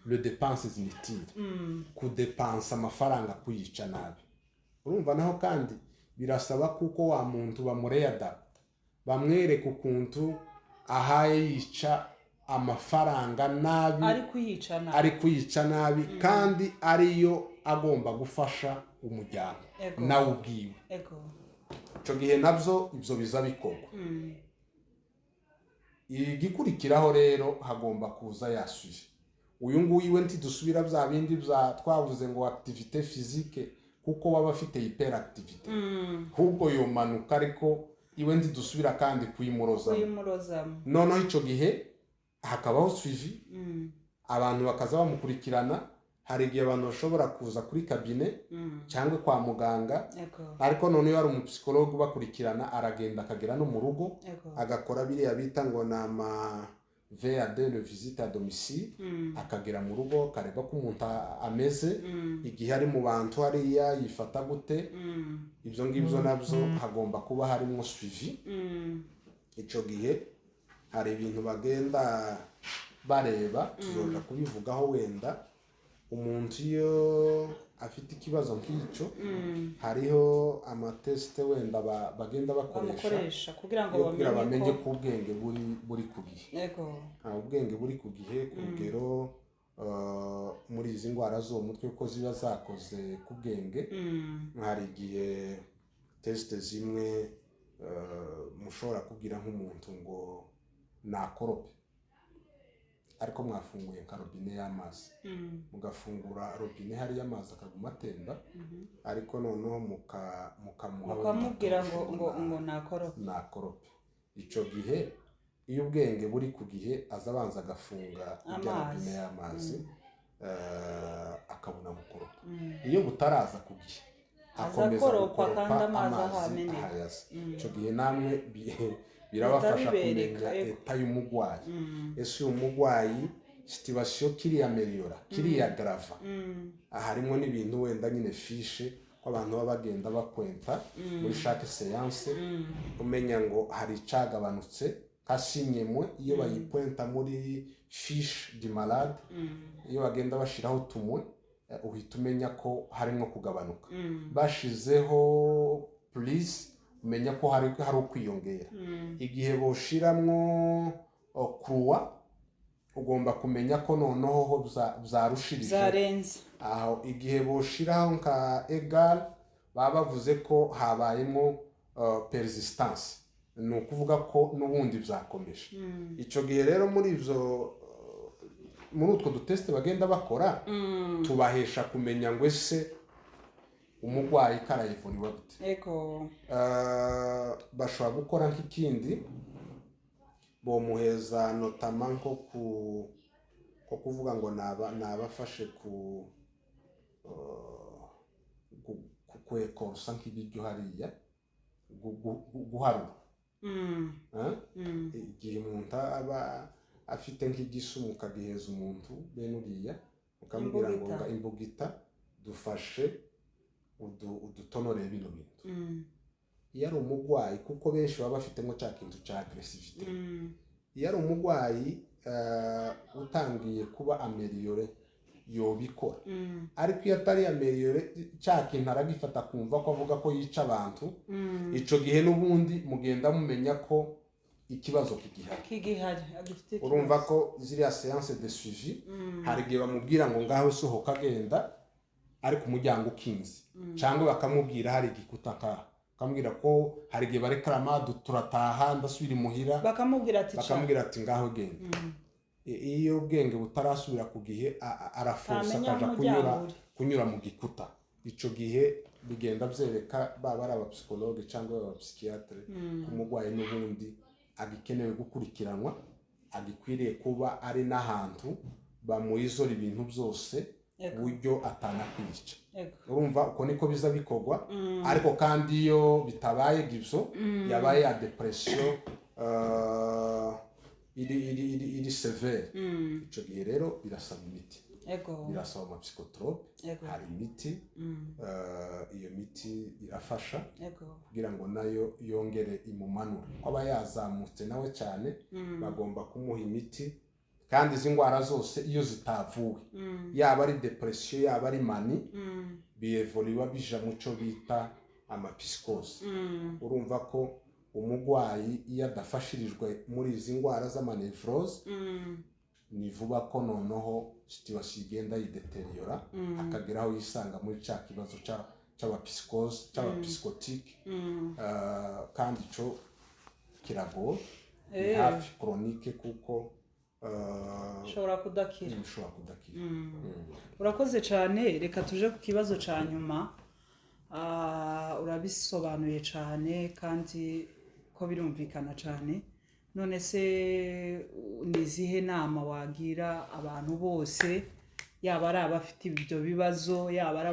les dépenses inutiles, kudepansa amafaranga kuyica nabi. Urumva naho kandi birasaba kuko wa muntu bamureadapta, bamwereka ukuntu ahaye yica amafaranga nabi, ari kuyica nabi kandi ariyo agomba gufasha umuryango nawe ubwiwe. Ico gihe nabyo ibyo biza bikorwa. Igikurikiraho rero hagomba kuza yasuye uyu nguyu we ntidusubira bya bindi bya twavuze ngo activité physique kuko baba afite hyperactivité, ahubwo yomanuka ariko iwe ntidusubira kandi kuyimurozamo. Noneho ico gihe hakabaho suivi, abantu bakaza bamukurikirana. Hari igihe abantu bashobora kuza kuri kabine cyangwa kwa muganga, ariko noneho hari umupsikologe bakurikirana aragenda akagera no mu rugo agakora biriya bita ngo nama VAD, le visite à domicile, akagera mu rugo kareba ko umuntu ameze, igihe ari mu bantu hariya yifata gute. Ibyo ngibyo nabyo hagomba kuba harimo suivi. Ico gihe hari ibintu bagenda bareba, tuzoja kubivugaho wenda. Umuntu iyo afite ikibazo nk'icyo hariho amateste wenda bagenda bakoresha kugira ngo bamenye ko ubwenge buri ku gihe. Ubwenge buri ku gihe ku rugero muri izi ndwara zo mu mutwe ko ziba zakoze ku bwenge. Hari igihe tesite zimwe mushobora kubwira nk'umuntu ngo nakorope ariko mwafunguye nka robine y'amazi, mugafungura robine hariya amazi akaguma atemba, ariko noneho mukamubwira ngo nakorope. Icyo gihe iyo ubwenge buri ku gihe aza abanza agafunga ijya robine y'amazi akabona gukoropa. Iyo butaraza ku gihe akomeza gukoropa amazi ahayaza. Icyo gihe namwe birabafasha kumenya eta y'umugwayi. Ese uyu mugwayi situation kiriya meliora kiriya grava, harimo n'ibintu wenda nyine fishe ko abantu baba bagenda bakwenta muri chaque séance, umenya ngo hari icagabanutse kasinyemwe iyo bayikwenta muri fiche du malade, iyo bagenda bashiraho tumwe uhita umenya ko harimo kugabanuka. Bashizeho please umenya ko hari ukwiyongera. Igihe boshiramwo croix ugomba kumenya ko noneho byarushirije zarenze. Aho igihe boshiraho nka egal baba bavuze ko habayemo persistance, ni ukuvuga ko n'ubundi byakomeje. Icyo gihe rero muri utwo duteste bagenda bakora tubahesha kumenya ngo ese umugwayi karayivuriwe gute. Bashobora gukora nk'ikindi, bomuheza notama nko kuvuga ngo nabafashe kwekorosa nk'ibiryo hariya guharura. Igihe umuntu aba afite nk'igisumu ukagiheza umuntu bene uriya ukamubwira ngo imbugita dufashe udutonore bino bintu. Iyo ari umugwayi, kuko benshi baba bafitemo cya kintu cya agresivite, iyo ari umugwayi utangiye kuba ameliore yobikora, ariko iyo atari ameliore cya kintu aragifata kumva ko avuga ko yica abantu. Icyo gihe n'ubundi mugenda mumenya ko ikibazo kigihari. Urumva ko ziriya séance de suivi hari igihe bamubwira ngo ngaho sohoka agenda ariko umuryango ukinze, cyangwa bakamubwira hari igikuta nkaho bakamubwira ko hari igihe barekarama turataha ndasubira imuhira, bakamubwira ati ngaho genda. Iyo ubwenge butarasubira ku gihe araforsa akaja kunyura mu gikuta. Icyo gihe bigenda byereka baba ari abapsikologe cyangwa abapsikiatre umugwayi n'ubundi agikenewe gukurikiranwa, agikwiriye kuba ari n'ahantu bamuizora ibintu byose buryo atanakwica. Urumva uko niko biza bikorwa. Ariko kandi iyo bitabaye gibyo yabaye ya depression iri severe, icyo gihe rero birasaba imiti, birasaba amapsikotrope. Hari imiti, iyo miti irafasha kugira ngo nayo yongere imumanure. Aba yazamutse nawe cyane bagomba kumuha imiti. Kandi izi ndwara zose iyo zitavuwe, yaba ari depression yaba ari mani, biyevoliwa bija mu cyo bita amapsikose. Urumva ko umugwayi iyo adafashirijwe muri izi ndwara z'amanevroze, ni vuba ko noneho situation igenda yideteriora akageraho yisanga muri cya kibazo cy'abapsikose cy'abapsikotike. Kandi cyo kiragoye, ni hafi chronique kuko ushobora kudakira. Urakoze cyane. Reka tuje ku kibazo cya nyuma. Urabisobanuye cyane kandi ko birumvikana cyane. None se ni izihe nama wagira abantu bose, yaba ari abafite ibyo bibazo, yaba ari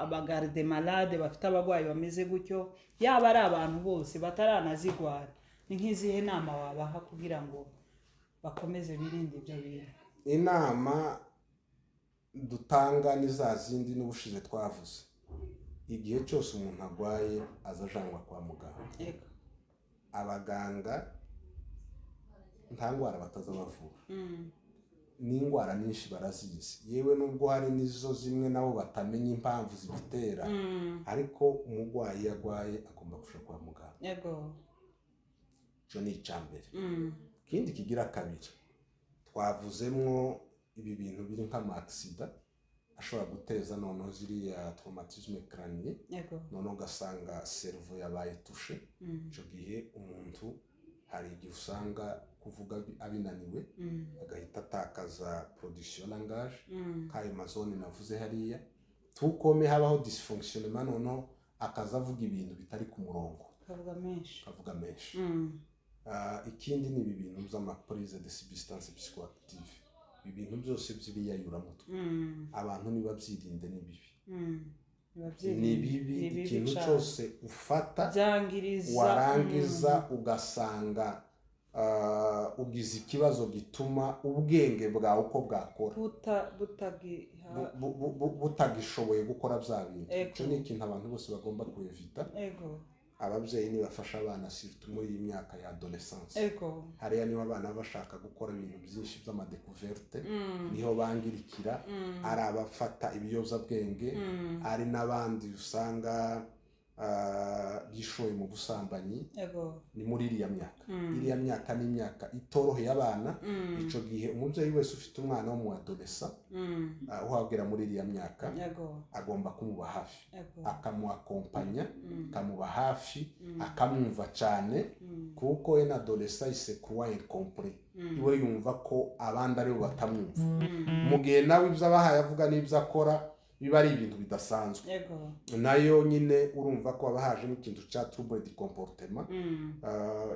abagarde malade bafite abagwayi bameze gutyo, yaba ari abantu bose bataranazigwara, ni nk'izihe nama wabaha kugira ngo bakomeze birinde ibyo bintu? Inama dutanga ni za zindi n'ubushize twavuze. Igihe cyose umuntu agwaye azajanwa kwa muganga. Abaganga nta ndwara batazabavura. N'indwara nyinshi barazizi, yewe nubwo hari nizo zimwe nabo batamenya impamvu zibitera, ariko umugwayi yagwaye agomba kuja kwa muganga. Cyo ni icyambere. Ikindi kigira kabiri twavuzemwo ibi bintu biri nk'amaksida ashobora guteza noneho ziriya traumatisme crânien noneho ugasanga cerveau yabaye tushe icyo gihe umuntu hari igihe usanga kuvuga abinaniwe agahita atakaza production langage kayo mazone navuze hariya tukome habaho dysfonctionnement noneho akaza avuga ibintu bitari ku murongo kavuga menshi ikindi ni ibi bintu by'amaprise de substance psychoactive ibintu byose by'ibiyayuramutwe abantu nibabyirinde ni bibi ni bibi ikintu cyose ufata warangiza ugasanga ugize ikibazo gituma ubwenge bwawe uko bwakora butagishoboye gukora bya bintu icyo ni ikintu abantu bose bagomba kwevita ababyeyi nibafasha abana surtout muri iyi myaka ya adolescence hariya niho abana bashaka gukora ibintu byinshi by'amadekuverte niho bangirikira ari abafata ibiyobyabwenge ari n'abandi usanga bishoye mu busambanyi ni muri iriya myaka ni imyaka itoroheye abana icyo gihe umubyeyi wese ufite umwana wo mu adolescent uhagera muri iriya myaka agomba kumuba hafi akamuakompanya akamuba hafi akamwumva cyane kuko en adolescent il croit incompris iwe yumva ko abandi ari bo batamwumva mu gihe nawe ibyo abahaye avuga n'ibyo akora biba ari ibintu bidasanzwe nayo nyine urumva ko abahaje n'ikintu cya trouble de comportement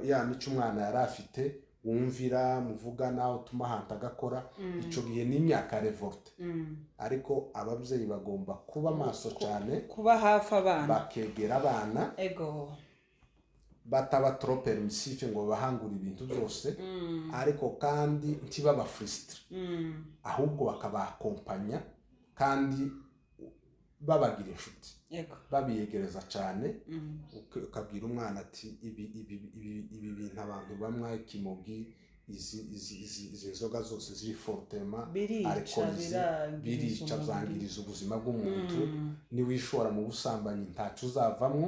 ya mico umwana yari afite wumvira muvugana utuma ahantu agakora icyo gihe n'imyaka revolte ariko ababyeyi bagomba kuba maso cyane kuba hafi abana bakegera abana bataba trop permissif ngo bahangure ibintu byose ariko kandi ntibaba frustre ahubwo bakabakompanya kandi babagira inshuti babiyegereza cyane ukabwira umwana ati ibi bintu abantu bamwe kimogi izi nzoga zose ziri fortement birica byangiriza ubuzima bw'umuntu niwishora mu busambanyi ntacyo uzavamwo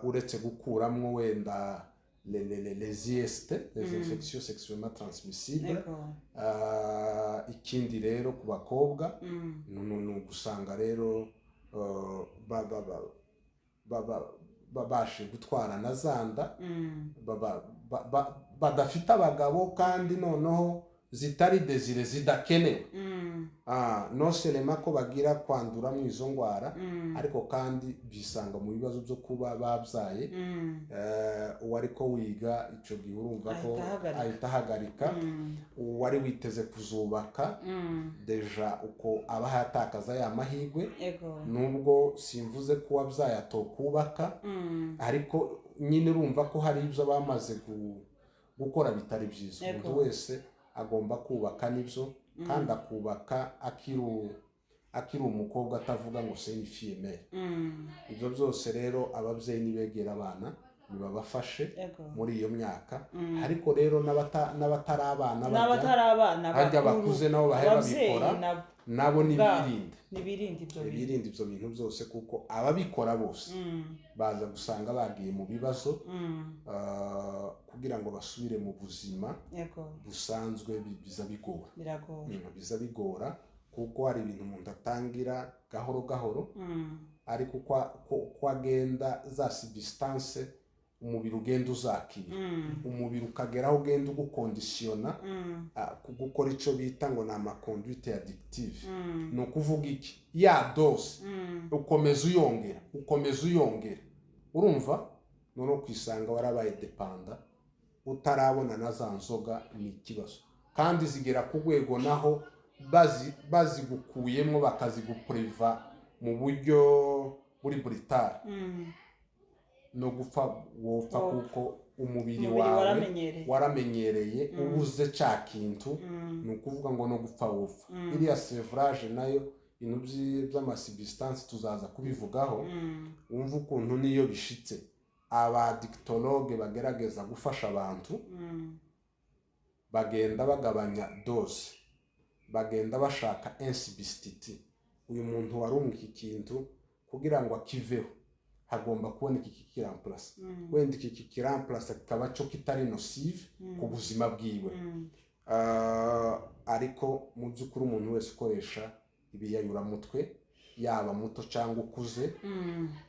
uretse gukuramwo wenda les IST, les infections sexuellement transmissibles. Ikindi rero ku bakobwa ni ugusanga rero babashe gutwara na zanda badafite abagabo kandi noneho zitari desire zidakenewe no selema ko bagira kwandura mu izo ngwara ariko kandi bisanga mu bibazo byo kuba babyaye uwari ko wiga icyo gihe urumva ko ahita ahagarika uwari witeze kuzubaka deja uko aba hatakaza ya mahirwe nubwo simvuze ko wabyaye atokubaka ariko nyine urumva ko hari ibyo bamaze gukora bitari byiza umuntu wese agomba kubaka nibyo kandi akubaka akiri umukobwa atavuga ngo se ni female ibyo byose rero ababyeyi nibegera abana bibabafashe muri iyo myaka ariko rero n'abatari abana bajya bakuze nabo bahe babikora nabo nibirinde ibyo bintu byose kuko ababikora bose baza gusanga bagiye mu bibazo kugira ngo basubire mu buzima busanzwe biza bigora kuko hari ibintu umuntu atangira gahoro gahoro ariko uko agenda za substance umubiri ugenda uzakira umubiri ukageraho ugenda ugukondisiyona gukora icyo bita ngo ni amaconduite addictive ni ukuvuga iki ya dose ukomeza uyongera urumva noneho kwisanga warabaye depanda utarabona na za nzoga ni ikibazo kandi zigera ku rwego naho bazigukuyemo bakazigupriva mu buryo buri brutal no gupfa wopfa kuko umubiri wawe waramenyereye ubuze cya kintu ni ukuvuga ngo no gupfa wopfa iriya sevrage nayo ibintu by'amasubstance tuzaza kubivugaho wumva ukuntu niyo bishitse abadictologue bagerageza gufasha abantu bagenda bagabanya dose bagenda bashaka insubstitute uyu muntu warunga iki kintu kugira ngo akiveho hagomba kuboneka iki kiramplasa wenda iki kiramplasa kikaba cyo kitari nocive ku buzima bwiwe ariko mu by'ukuri umuntu wese ukoresha ibiyayuramutwe yaba muto cyangwa ukuze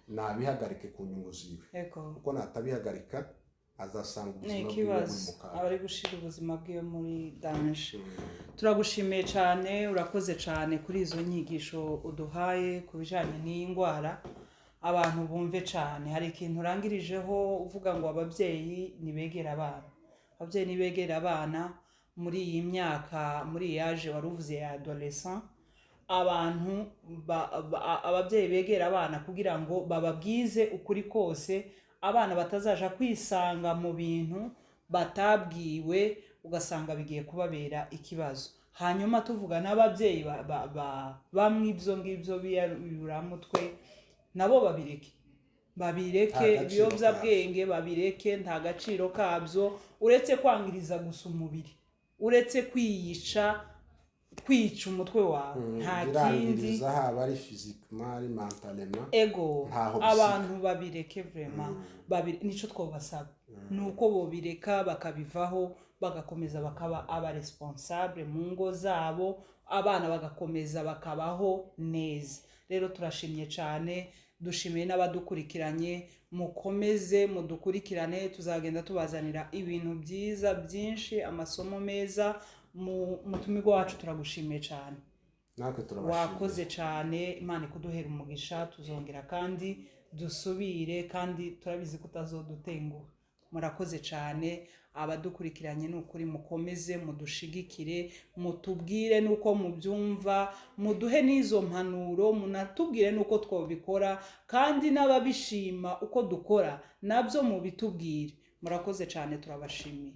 nabihagarike ku nyungu ziwe, kuko natabihagarika azasanga ubuzima bwiwe buri mu kaga, aba ari gushira ubuzima bwiwe muri danje. Turagushimiye cyane, urakoze cyane kuri izo nyigisho uduhaye ku bijyanye n'iyi ndwara, abantu bumve cyane. Hari ikintu urangirijeho uvuga ngo ababyeyi nibegera abana, ababyeyi nibegera abana muri iyi myaka, muri iyi yaje wari uvuze ya adolescent, abantu ababyeyi begera abana kugira ngo bababwize ukuri kose, abana batazaja kwisanga mu bintu batabwiwe ugasanga bigiye kubabera ikibazo. Hanyuma tuvuga n'ababyeyi bamwe ibyo ngibyo biyuramutwe nabo babireke ibiyobyabwenge babireke, nta gaciro kabyo, uretse kwangiriza gusa umubiri, uretse kwica umutwe wawe, nta kindi. haba ari physiquement ari mentalement abantu babireke vraiment, nico twobasaba nuko bobireka bakabivaho, bagakomeza bakaba aba responsable mu ngo zabo, abana bagakomeza bakabaho neza. Rero turashimye cyane, dushimiye n'abadukurikiranye, mukomeze mudukurikirane, tuzagenda tubazanira ibintu byiza byinshi, amasomo meza. Mutumirwa wacu turagushimiye cyane, natwe turabashimiye, wakoze cyane. Imana ikuduhera umugisha, tuzongera kandi dusubire, kandi turabizi ko utazodutenguha. Murakoze cyane abadukurikiranye, n'ukuri mukomeze mudushigikire, mutubwire nuko mubyumva, muduhe n'izo mpanuro, munatubwire nuko twobikora, kandi n'ababishima uko dukora nabyo mubitubwire. Murakoze cyane, turabashimiye.